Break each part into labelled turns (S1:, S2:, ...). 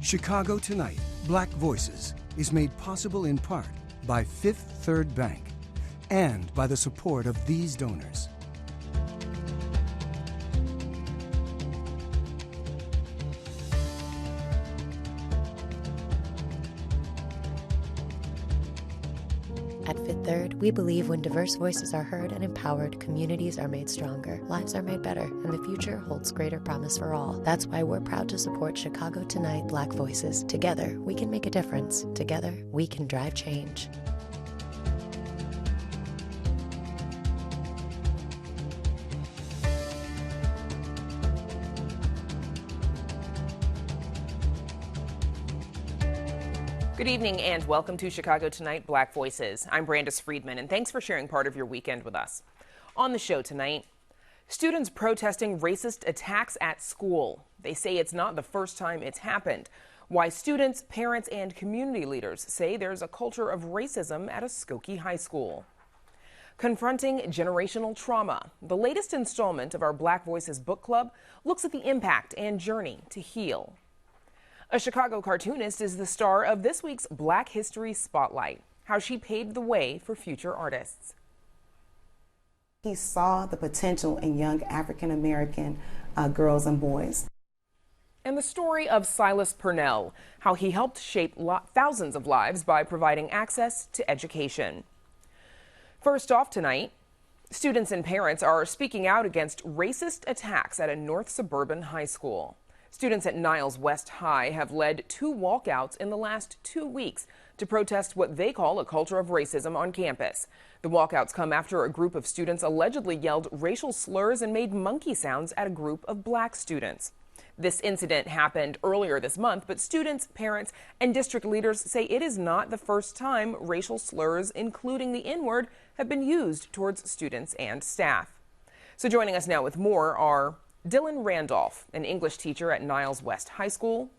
S1: Chicago Tonight, Black Voices is made possible in part by Fifth Third Bank and by the support of these donors.
S2: At Fifth Third, we believe when diverse voices are heard and empowered, communities are made stronger, lives are made better, and the future holds greater promise for all. That's why we're proud to support Chicago Tonight Black Voices. Together, we can make a difference. Together, we can drive change.
S3: Good evening and welcome to Chicago Tonight Black Voices. I'm Brandis Friedman and thanks for sharing part of your weekend with us. On the show tonight, students protesting racist attacks at school. They say it's not the first time it's happened. Why students, parents, and community leaders say there's a culture of racism at a Skokie high school. Confronting generational trauma. The latest installment of our Black Voices book club looks at the impact and journey to heal. A Chicago cartoonist is the star of this week's Black History Spotlight, how she paved the way for future artists.
S4: He saw the potential in young African-American girls and boys.
S3: And the story of Silas Purnell, how he helped shape thousands of lives by providing access to education. First off tonight, students and parents are speaking out against racist attacks at a North Suburban high school. Students at Niles West High have led 2 walkouts in the last 2 weeks to protest what they call a culture of racism on campus. The walkouts come after a group of students allegedly yelled racial slurs and made monkey sounds at a group of black students. This incident happened earlier this month, but students, parents, and district leaders say it is not the first time racial slurs, including the N-word, have been used towards students and staff. So joining us now with more are Dylan Randolph, an English teacher at Niles West High School.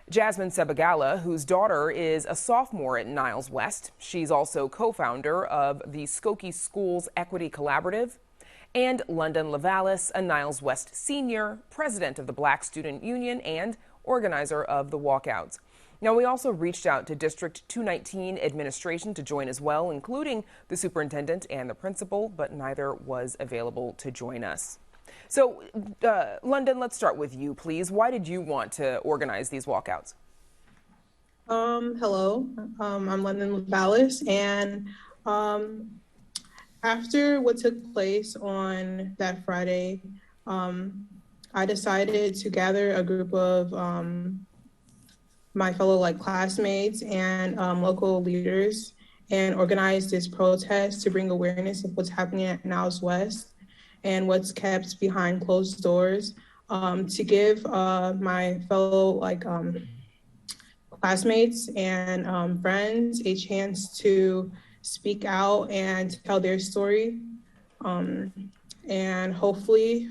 S3: Jasmine Sebagala, whose daughter is a sophomore at Niles West. She's also co-founder of the Skokie Schools Equity Collaborative. And London Lavalis, a Niles West senior, president of the Black Student Union and organizer of the walkouts. Now, we also reached out to District 219 administration to join as well, including the superintendent and the principal, but neither was available to join us. So, London, let's start with you, please. Why did you want to organize these walkouts?
S5: Hello, I'm London Lavalis, and after what took place on that Friday, I decided to gather a group of my fellow classmates and local leaders and organize this protest to bring awareness of what's happening at Niles West and what's kept behind closed doors, to give my fellow classmates and friends a chance to speak out and tell their story. And hopefully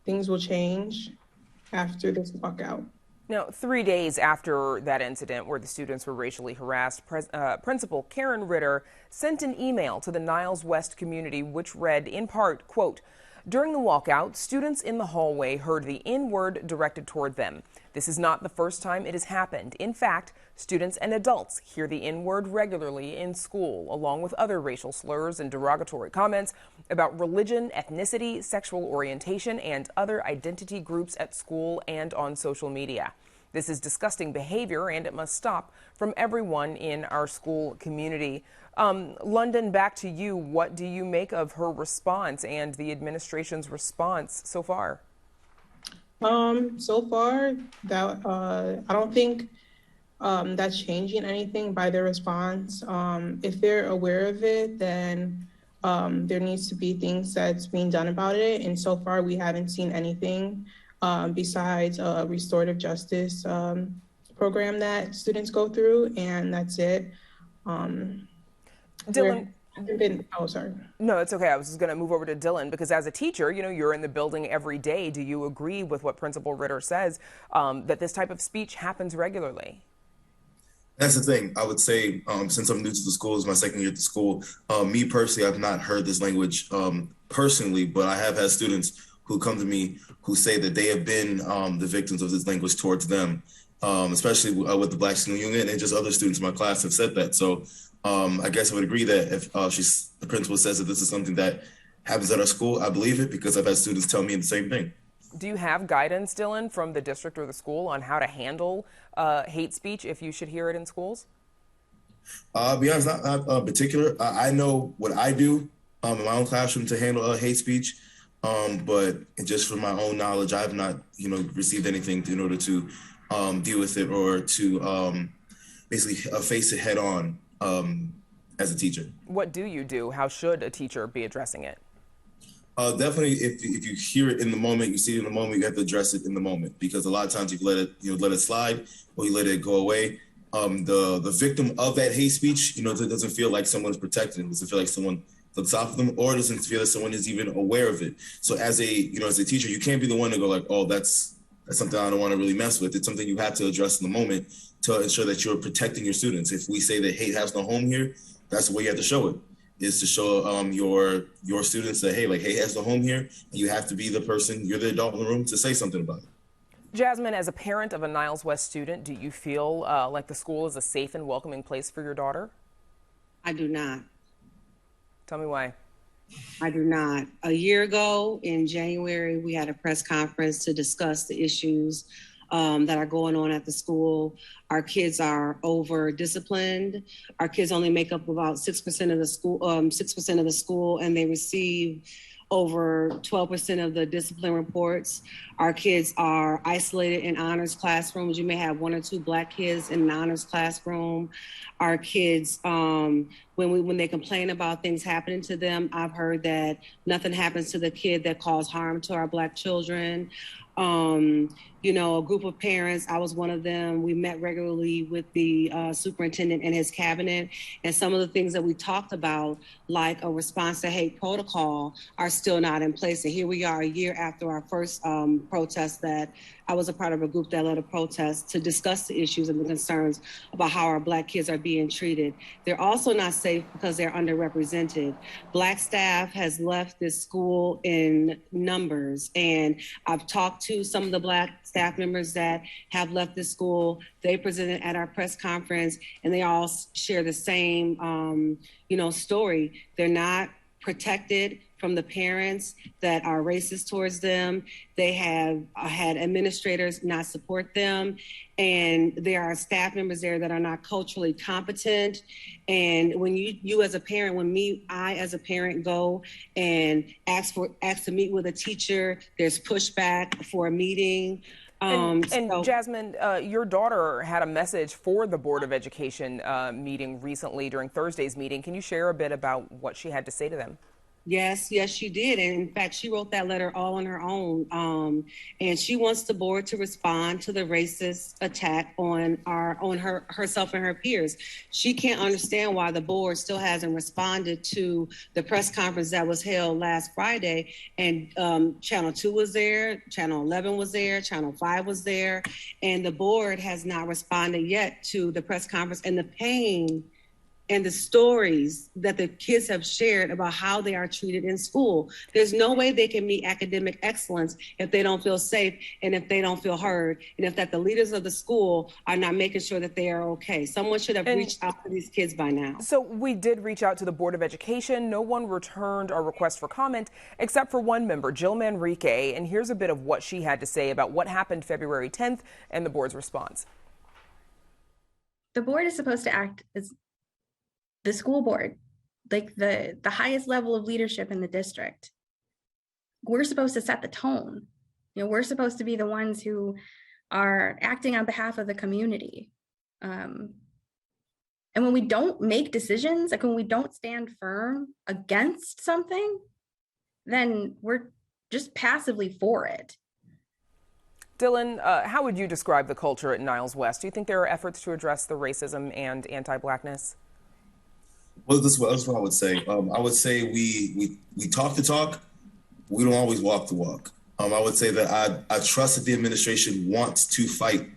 S5: things will change after this walkout.
S3: Now, 3 days after that incident where the students were racially harassed, Principal Karen Ritter sent an email to the Niles West community which read, in part, quote, "During the walkout, students in the hallway heard the N-word directed toward them. This is not the first time it has happened. In fact, students and adults hear the N-word regularly in school, along with other racial slurs and derogatory comments about religion, ethnicity, sexual orientation, and other identity groups at school and on social media. This is disgusting behavior, and it must stop from everyone in our school community." London, back to you. What do you make of her response and the administration's response so far?
S5: So far, that I don't think that's changing anything by their response. If they're aware of it, then there needs to be things that's being done about it. And so far, we haven't seen anything besides a restorative justice program that students go through, and that's it.
S3: Dylan.
S5: Oh, sorry.
S3: No, it's okay. I was just going to move over to Dylan because as a teacher, you're in the building every day. Do you agree with what Principal Ritter says, that this type of speech happens regularly?
S6: That's the thing. I would say, since I'm new to the school, it's my second year at the school, me personally, I've not heard this language personally, but I have had students who come to me who say that they have been the victims of this language towards them, especially with the Black Student Union, and just other students in my class have said that. So I guess I would agree that if the principal says that this is something that happens at our school, I believe it because I've had students tell me the same thing.
S3: Do you have guidance, Dylan, from the district or the school on how to handle hate speech if you should hear it in schools?
S6: I'll be honest, not particular. I know what I do in my own classroom to handle hate speech, but just from my own knowledge, I have not, received anything in order to deal with it or to basically face it head on as a teacher.
S3: What do you do? How should a teacher be addressing it?
S6: Definitely, if you hear it in the moment, you see it in the moment, you have to address it in the moment because a lot of times you let it slide or you let it go away. The victim of that hate speech, it doesn't feel like someone's protecting them. It doesn't feel like someone on top of them, or it doesn't feel like someone is even aware of it. So as a teacher, you can't be the one to go like, oh, that's something I don't want to really mess with. It's something you have to address in the moment to ensure that you're protecting your students. If we say that hate has no home here, that's the way you have to show it. Is to show your students that, hey, hate has no home here, and you have to be the person, you're the adult in the room to say something about it.
S3: Jasmine, as a parent of a Niles West student, do you feel like the school is a safe and welcoming place for your daughter?
S7: I do not.
S3: Tell me why.
S7: I do not. A year ago in January, we had a press conference to discuss the issues that are going on at the school. Our kids are over disciplined. Our kids only make up about 6% of the school, 6% of the school, and they receive over 12% of the discipline reports. Our kids are isolated in honors classrooms. You may have 1 or 2 Black kids in an honors classroom. Our kids, when they complain about things happening to them, I've heard that nothing happens to the kid that caused harm to our Black children. A group of parents, I was one of them. We met regularly with the superintendent and his cabinet. And some of the things that we talked about, like a response to hate protocol, are still not in place. And here we are a year after our first protest that I was a part of a group that led a protest to discuss the issues and the concerns about how our Black kids are being treated. They're also not safe because they're underrepresented. Black staff has left this school in numbers. And I've talked to some of the Black staff members that have left the school. They presented at our press conference and they all share the same, story. They're not protected from the parents that are racist towards them. They have had administrators not support them. And there are staff members there that are not culturally competent. And when you as a parent, I as a parent go and ask to meet with a teacher, there's pushback for a meeting.
S3: And Jasmine, your daughter had a message for the Board of Education meeting recently during Thursday's meeting. Can you share a bit about what she had to say to them?
S7: Yes, she did. And in fact, she wrote that letter all on her own. And she wants the board to respond to the racist attack on herself and her peers. She can't understand why the board still hasn't responded to the press conference that was held last Friday. And Channel 2 was there, Channel 11 was there, Channel 5 was there. And the board has not responded yet to the press conference and the pain and the stories that the kids have shared about how they are treated in school. There's no way they can meet academic excellence if they don't feel safe and if they don't feel heard, and if the leaders of the school are not making sure that they are okay. Someone should have reached out to these kids by now.
S3: So we did reach out to the Board of Education. No one returned our request for comment except for one member, Jill Manrique, and here's a bit of what she had to say about what happened February 10th and the board's response.
S8: The board is supposed to act as the school board, like the highest level of leadership in the district. We're supposed to set the tone. We're supposed to be the ones who are acting on behalf of the community. And when we don't make decisions, like when we don't stand firm against something, then we're just passively for it.
S3: Dylan, how would you describe the culture at Niles West? Do you think there are efforts to address the racism and anti-Blackness?
S6: Well, that's what I would say. I would say we talk the talk. We don't always walk the walk. I would say that I trust that the administration wants to fight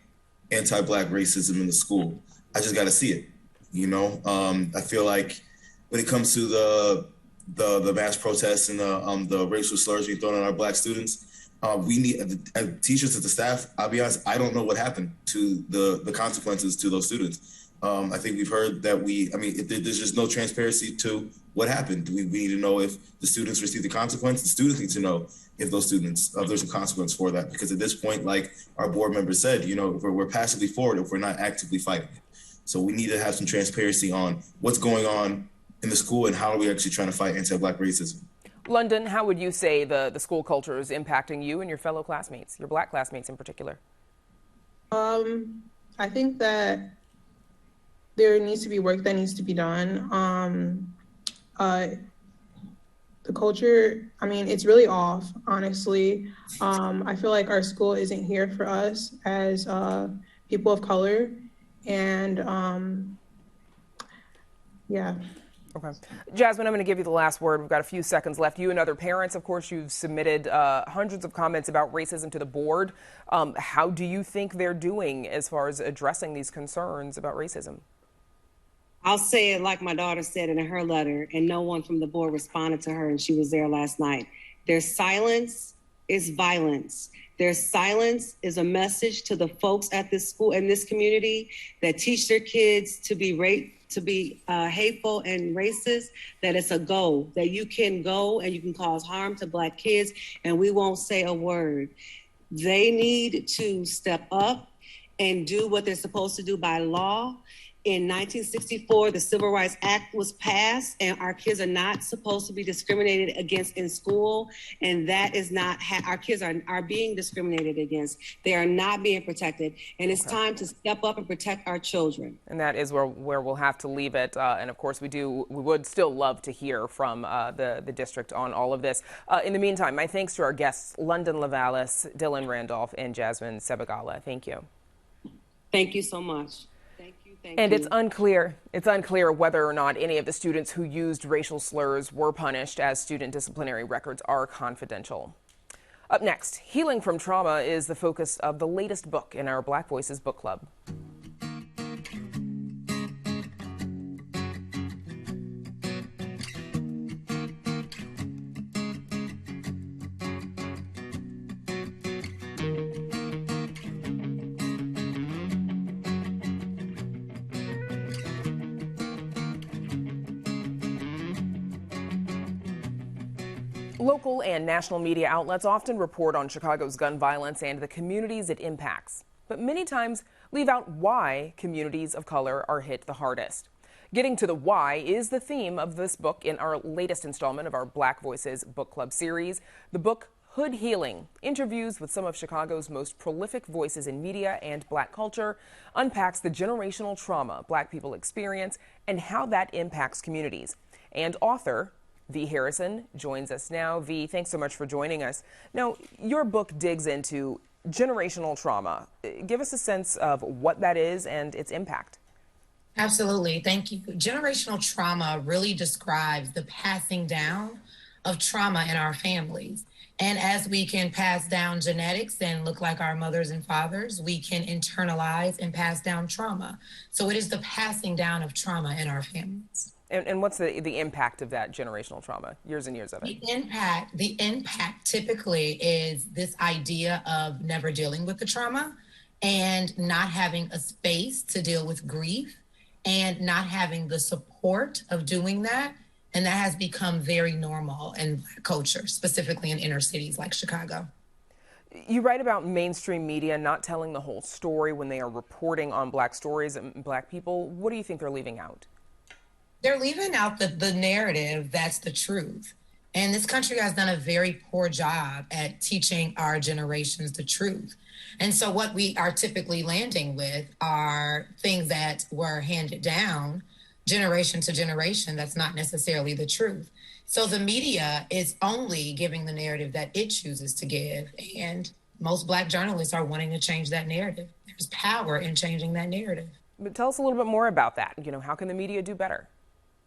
S6: anti-Black racism in the school. I just got to see it. I feel like when it comes to the the mass protests and the racial slurs being thrown on our Black students. We need, as teachers, as the staff, I'll be honest, I don't know what happened to the consequences to those students. I think we've heard that there's just no transparency to what happened. We need to know if the students received the consequence. The students need to know if there's a consequence for that. Because at this point, like our board member said, we're passively forward if we're not actively fighting it. So we need to have some transparency on what's going on in the school and how are we actually trying to fight anti-Black racism.
S3: London, how would you say the school culture is impacting you and your fellow classmates, your Black classmates in particular?
S5: I think that there needs to be work that needs to be done. The culture, it's really off, honestly. I feel like our school isn't here for us as people of color. And yeah.
S3: Okay. Jasmine, I'm going to give you the last word. We've got a few seconds left. You and other parents, of course, you've submitted hundreds of comments about racism to the board. How do you think they're doing as far as addressing these concerns about racism?
S7: I'll say it like my daughter said in her letter, and no one from the board responded to her, and she was there last night. Their silence is violence. Their silence is a message to the folks at this school and this community that teach their kids to be hateful and racist, that it's a go, that you can go and you can cause harm to Black kids and we won't say a word. They need to step up and do what they're supposed to do by law. In 1964, the Civil Rights Act was passed, and our kids are not supposed to be discriminated against in school. And that is not, our kids are being discriminated against. They are not being protected. And it's time to step up and protect our children.
S3: And that is where we'll have to leave it. And of course, we would still love to hear from the district on all of this. In the meantime, my thanks to our guests, London Lavalis, Dylan Randolph, and Jasmine Sebagala. Thank you.
S7: Thank you so much.
S3: And it's unclear whether or not any of the students who used racial slurs were punished, as student disciplinary records are confidential. Up next, healing from trauma is the focus of the latest book in our Black Voices book club. Local and national media outlets often report on Chicago's gun violence and the communities it impacts, but many times leave out why communities of color are hit the hardest. Getting to the why is the theme of this book in our latest installment of our Black Voices book club series. The book Hood Healing, interviews with some of Chicago's most prolific voices in media and Black culture, unpacks the generational trauma Black people experience and how that impacts communities. And author V. Harrison joins us now. V, thanks so much for joining us. Now, your book digs into generational trauma. Give us a sense of what that is and its impact.
S9: Absolutely. Thank you. Generational trauma really describes the passing down of trauma in our families. And as we can pass down genetics and look like our mothers and fathers, we can internalize and pass down trauma. So it is the passing down of trauma in our families.
S3: And what's the impact of that generational trauma, years and years of it?
S9: The impact typically is this idea of never dealing with the trauma and not having a space to deal with grief and not having the support of doing that. And that has become very normal in Black culture, specifically in inner cities like Chicago.
S3: You write about mainstream media not telling the whole story when they are reporting on Black stories and Black people. What do you think they're leaving out?
S9: They're leaving out the narrative that's the truth. And this country has done a very poor job at teaching our generations the truth. And so what we are typically landing with are things that were handed down generation to generation that's not necessarily the truth. So the media is only giving the narrative that it chooses to give. And most Black journalists are wanting to change that narrative. There's power in changing that narrative.
S3: But tell us a little bit more about that. How can the media do better?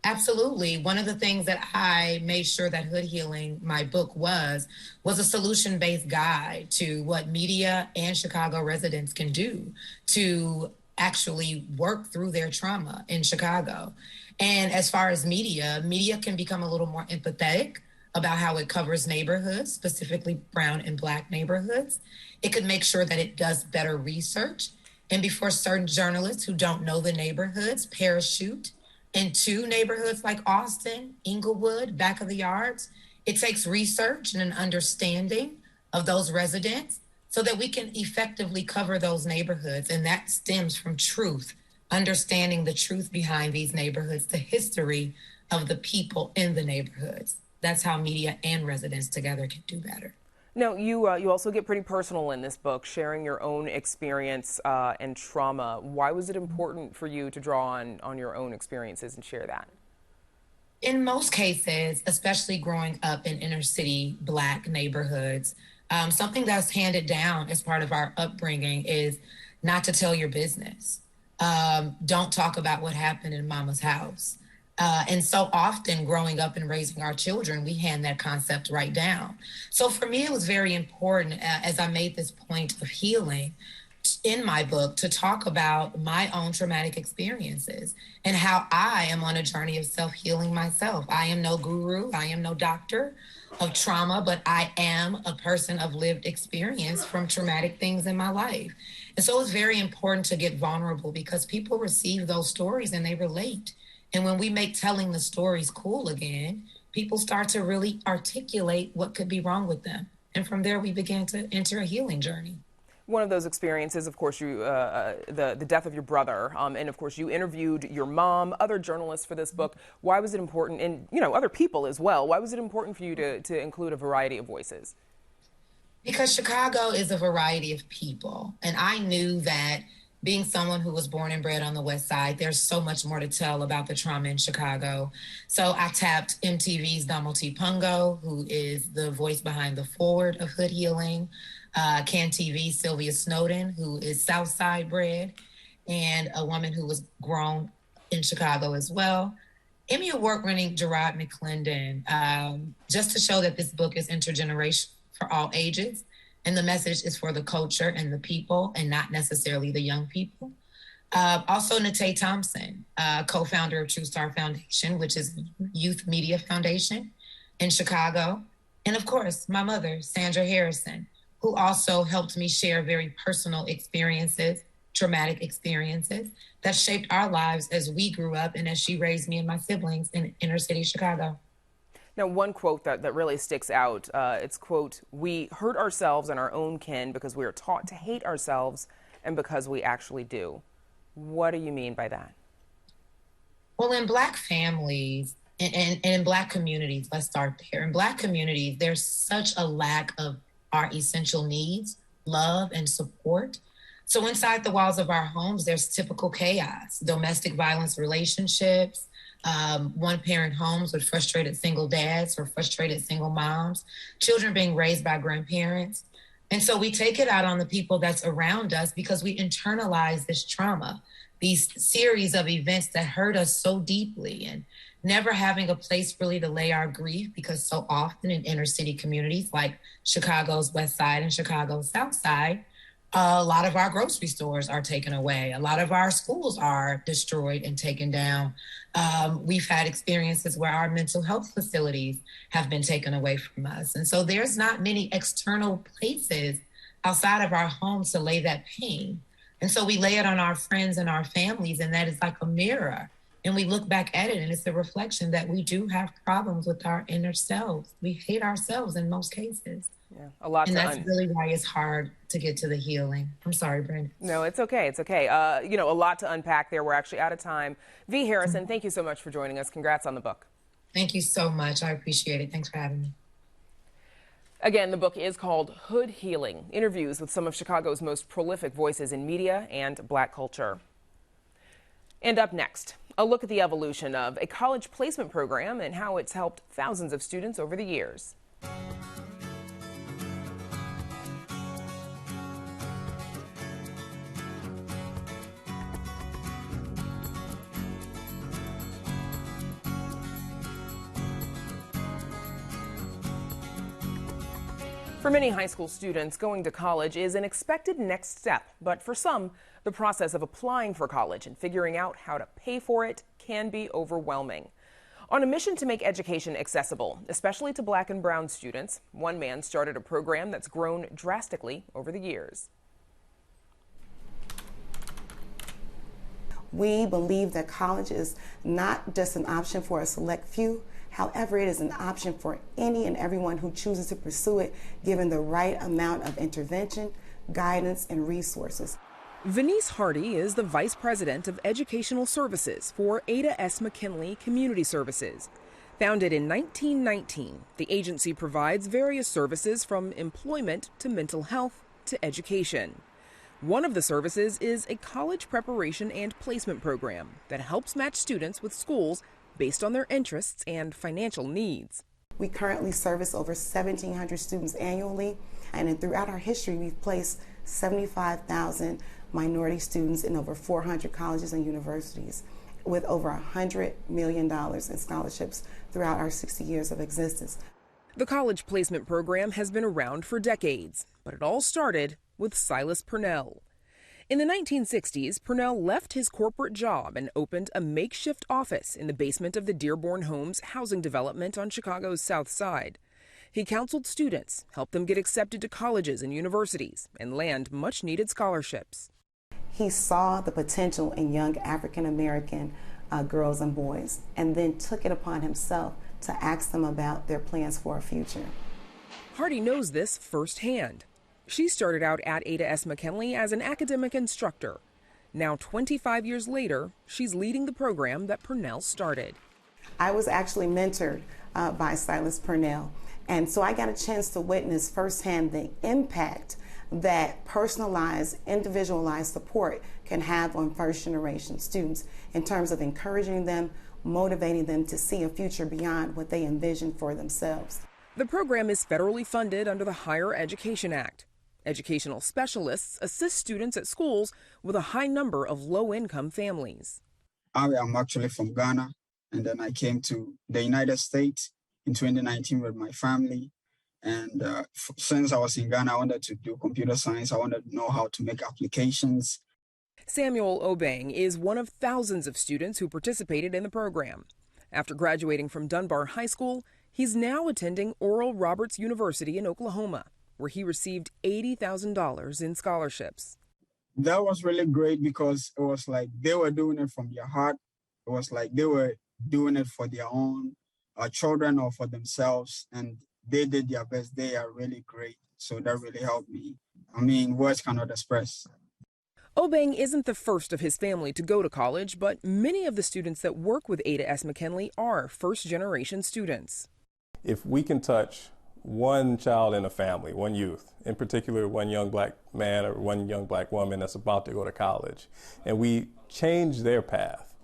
S9: Absolutely. One of the things that I made sure that Hood Healing, my book, was a solution-based guide to what media and Chicago residents can do to actually work through their trauma in Chicago. And as far as media can become a little more empathetic about how it covers neighborhoods, specifically brown and Black neighborhoods. It could make sure that it does better research. And before certain journalists who don't know the neighborhoods parachute into neighborhoods like Austin, Inglewood, back of the yards, it takes research and an understanding of those residents so that we can effectively cover those neighborhoods. And that stems from truth, understanding the truth behind these neighborhoods, the history of the people in the neighborhoods. That's how media and residents together can do better.
S3: Now, you also get pretty personal in this book, sharing your own experience and trauma. Why was it important for you to draw on your own experiences and share that?
S9: In most cases, especially growing up in inner city Black neighborhoods, something that's handed down as part of our upbringing is not to tell your business. Don't talk about what happened in mama's house. And so often growing up and raising our children, we hand that concept right down. So for me, it was very important as I made this point of healing in my book to talk about my own traumatic experiences and how I am on a journey of self-healing myself. I am no guru, I am no doctor of trauma, but I am a person of lived experience from traumatic things in my life. And so it's very important to get vulnerable because people receive those stories and they relate. And when we make telling the stories cool again, people start to really articulate what could be wrong with them. And from there, we began to enter a healing journey.
S3: One of those experiences, of course, the death of your brother, and of course, you interviewed your mom, other journalists for this book. Why was it important, and other people as well? Why was it important for you to include a variety of voices?
S9: Because Chicago is a variety of people, and I knew that being someone who was born and bred on the West Side, there's so much more to tell about the trauma in Chicago. So I tapped MTV's Damoti Pungo, who is the voice behind the forward of Hood Healing. Can TV's Sylvia Snowden, who is South Side bred, and a woman who was grown in Chicago as well. Emmy Award-winning Gerard McClendon, just to show that this book is intergenerational for all ages. And the message is for the culture and the people and not necessarily the young people. Also, Natay Thompson, co-founder of True Star Foundation, which is youth media foundation in Chicago. And of course, my mother, Sandra Harrison, who also helped me share very personal experiences, traumatic experiences that shaped our lives as we grew up and as she raised me and my siblings in inner city Chicago.
S3: Now, one quote that really sticks out, it's, quote, "We hurt ourselves and our own kin because we are taught to hate ourselves and because we actually do." What do you mean by that?
S9: Well, in Black families and in Black communities, let's start there. In Black communities, there's such a lack of our essential needs, love and support. So inside the walls of our homes, there's typical chaos, domestic violence relationships, one-parent homes with frustrated single dads or frustrated single moms, children being raised by grandparents. And so we take it out on the people that's around us because we internalize this trauma, these series of events that hurt us so deeply, and never having a place really to lay our grief because so often in inner city communities like Chicago's West Side and Chicago's South Side, a lot of our grocery stores are taken away. A lot of our schools are destroyed and taken down. We've had experiences where our mental health facilities have been taken away from us. And so there's not many external places outside of our homes to lay that pain. And so we lay it on our friends and our families, and that is like a mirror. And we look back at it, and it's a reflection that we do have problems with our inner selves. We hate ourselves in most cases.
S3: Yeah, a lot.
S9: And that's really why it's hard to get to the healing. I'm sorry, Brenda.
S3: No, it's okay. It's okay. A lot to unpack there. We're actually out of time. V. Harrison, thank you so much for joining us. Congrats on the book.
S9: Thank you so much. I appreciate it. Thanks for having me.
S3: Again, the book is called Hood Healing, interviews with some of Chicago's most prolific voices in media and Black culture. And up next, a look at the evolution of a college placement program and how it's helped thousands of students over the years. For many high school students, going to college is an expected next step, but for some, the process of applying for college and figuring out how to pay for it can be overwhelming. On a mission to make education accessible, especially to Black and brown students, one man started a program that's grown drastically over the years.
S4: We believe that college is not just an option for a select few. However, it is an option for any and everyone who chooses to pursue it, given the right amount of intervention, guidance, and resources.
S3: Venice Hardy is the Vice President of Educational Services for Ada S. McKinley Community Services. Founded in 1919, the agency provides various services from employment to mental health to education. One of the services is a college preparation and placement program that helps match students with schools based on their interests and financial needs.
S4: We currently service over 1,700 students annually, and throughout our history, we've placed 75,000 minority students in over 400 colleges and universities, with over $100 million in scholarships throughout our 60 years of existence.
S3: The college placement program has been around for decades, but it all started with Silas Purnell. In the 1960s, Purnell left his corporate job and opened a makeshift office in the basement of the Dearborn Homes housing development on Chicago's South Side. He counseled students, helped them get accepted to colleges and universities, and land much-needed scholarships.
S4: He saw the potential in young African American girls and boys, and then took it upon himself to ask them about their plans for a future.
S3: Hardy knows this firsthand. She started out at Ada S. McKinley as an academic instructor. Now, 25 years later, she's leading the program that Purnell started.
S4: I was actually mentored by Silas Purnell, and so I got a chance to witness firsthand the impact that personalized, individualized support can have on first-generation students in terms of encouraging them, motivating them to see a future beyond what they envision for themselves.
S3: The program is federally funded under the Higher Education Act. Educational specialists assist students at schools with a high number of low-income families.
S10: I am actually from Ghana, and then I came to the United States in 2019 with my family. And since I was in Ghana, I wanted to do computer science. I wanted to know how to make applications.
S3: Samuel Obeng is one of thousands of students who participated in the program. After graduating from Dunbar High School, he's now attending Oral Roberts University in Oklahoma, where he received $80,000 in scholarships.
S10: That was really great because it was like they were doing it from their heart. It was like they were doing it for their own children or for themselves, and they did their best. They are really great. So that really helped me. I mean, words cannot express.
S3: Obeng isn't the first of his family to go to college, but many of the students that work with Ada S. McKinley are first-generation students.
S11: If we can touch one child in a family, one youth, in particular one young Black man or one young Black woman that's about to go to college, and we change their path,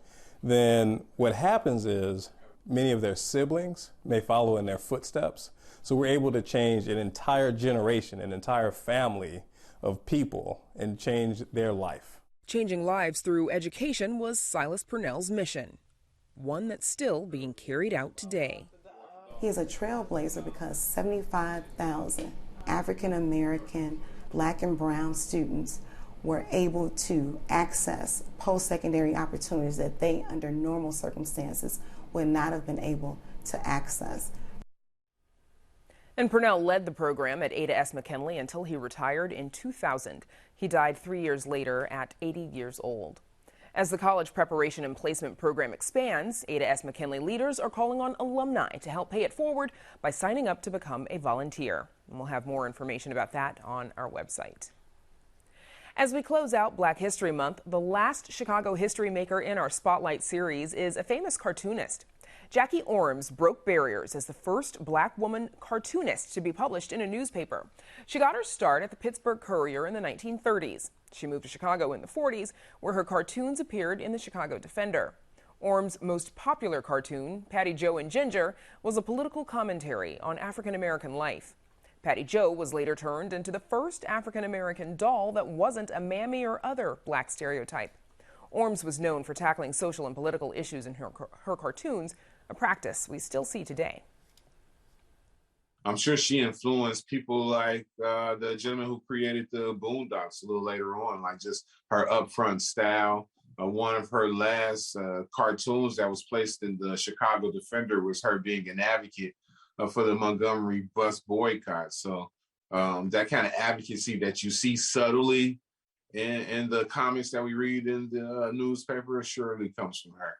S11: then what happens is many of their siblings may follow in their footsteps. So we're able to change an entire generation, an entire family of people, and change their life.
S3: Changing lives through education was Silas Purnell's mission, one that's still being carried out today.
S4: He is a trailblazer because 75,000 African American, Black and brown students were able to access post-secondary opportunities that they, under normal circumstances, would not have been able to access.
S3: And Purnell led the program at Ada S. McKinley until he retired in 2000. He died 3 years later at 80 years old. As the college preparation and placement program expands, Ada S. McKinley leaders are calling on alumni to help pay it forward by signing up to become a volunteer. And we'll have more information about that on our website. As we close out Black History Month, the last Chicago history maker in our Spotlight series is a famous cartoonist. Jackie Orms broke barriers as the first Black woman cartoonist to be published in a newspaper. She got her start at the Pittsburgh Courier in the 1930s. She moved to Chicago in the 40s, where her cartoons appeared in the Chicago Defender. Orms' most popular cartoon, Patty Joe and Ginger, was a political commentary on African American life. Patty Joe was later turned into the first African American doll that wasn't a mammy or other Black stereotype. Orms was known for tackling social and political issues in her cartoons, a practice we still see today.
S12: I'm sure she influenced people like the gentleman who created the Boondocks a little later on, like just her upfront style. One of her last cartoons that was placed in the Chicago Defender was her being an advocate for the Montgomery bus boycott. So that kind of advocacy that you see subtly in the comments that we read in the newspaper surely comes from her.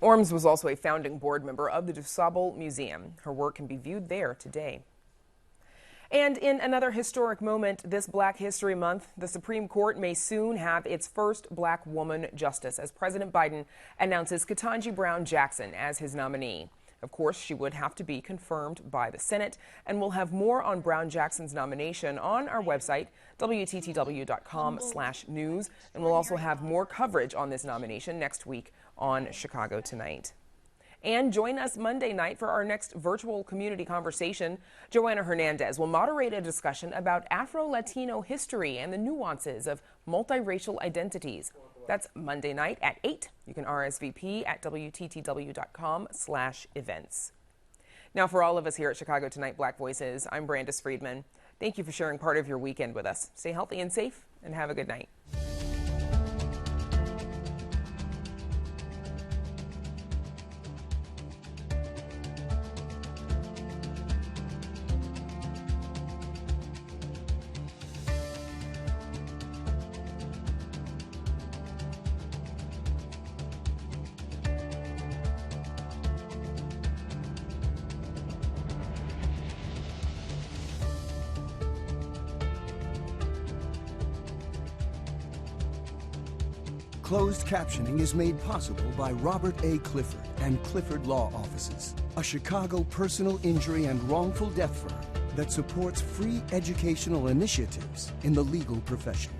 S3: Orms was also a founding board member of the DuSable Museum. Her work can be viewed there today. And in another historic moment this Black History Month, the Supreme Court may soon have its first Black woman justice as President Biden announces Ketanji Brown Jackson as his nominee. Of course, she would have to be confirmed by the Senate, and we'll have more on Brown Jackson's nomination on our website, WTTW.com/news, and we'll also have more coverage on this nomination next week on Chicago Tonight. And join us Monday night for our next virtual community conversation. Joanna Hernandez will moderate a discussion about Afro-Latino history and the nuances of multiracial identities. That's Monday night at 8. You can RSVP at WTTW.com/events. Now, for all of us here at Chicago Tonight Black Voices, I'm Brandis Friedman. Thank you for sharing part of your weekend with us. Stay healthy and safe, and have a good night.
S1: Closed captioning is made possible by Robert A. Clifford and Clifford Law Offices, a Chicago personal injury and wrongful death firm that supports free educational initiatives in the legal profession.